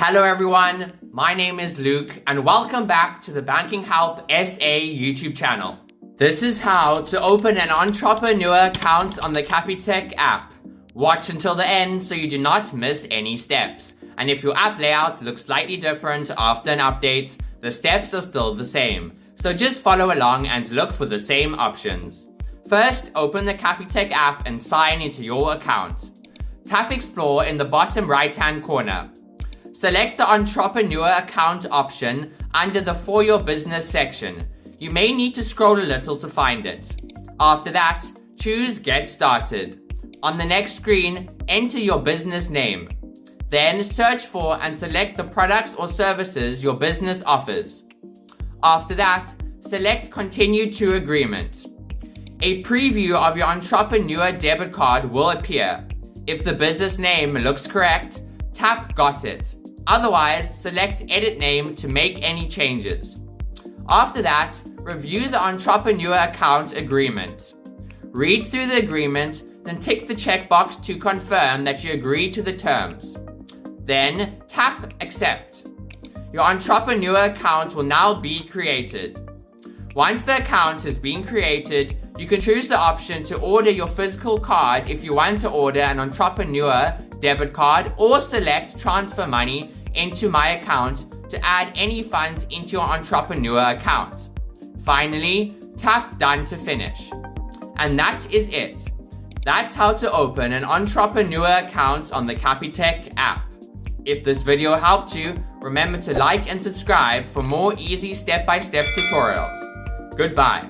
Hello everyone, my name is Luke and welcome back to the Banking Help SA YouTube channel. This is how to open an entrepreneur account on the Capitec app. Watch until the end so you do not miss any steps. And if your app layout looks slightly different after an update, the steps are still the same. So just follow along and look for the same options. First, open the Capitec app and sign into your account. Tap Explore in the bottom right-hand corner. Select the Entrepreneur Account option under the For Your Business section. You may need to scroll a little to find it. After that, choose Get Started. On the next screen, enter your business name. Then search for and select the products or services your business offers. After that, select Continue to Agreement. A preview of your Entrepreneur debit card will appear. If the business name looks correct, tap Got It. Otherwise, select Edit Name to make any changes. After that, review the Entrepreneur Account Agreement. Read through the agreement, then tick the checkbox to confirm that you agree to the terms. Then, tap Accept. Your Entrepreneur account will now be created. Once the account has been created, you can choose the option to order your physical card if you want to order an Entrepreneur debit card, or select Transfer Money into My Account to add any funds into your Entrepreneur account. Finally, tap Done to finish. And that is it. That's how to open an Entrepreneur account on the Capitec app. If this video helped you, remember to like and subscribe for more easy step-by-step tutorials. Goodbye.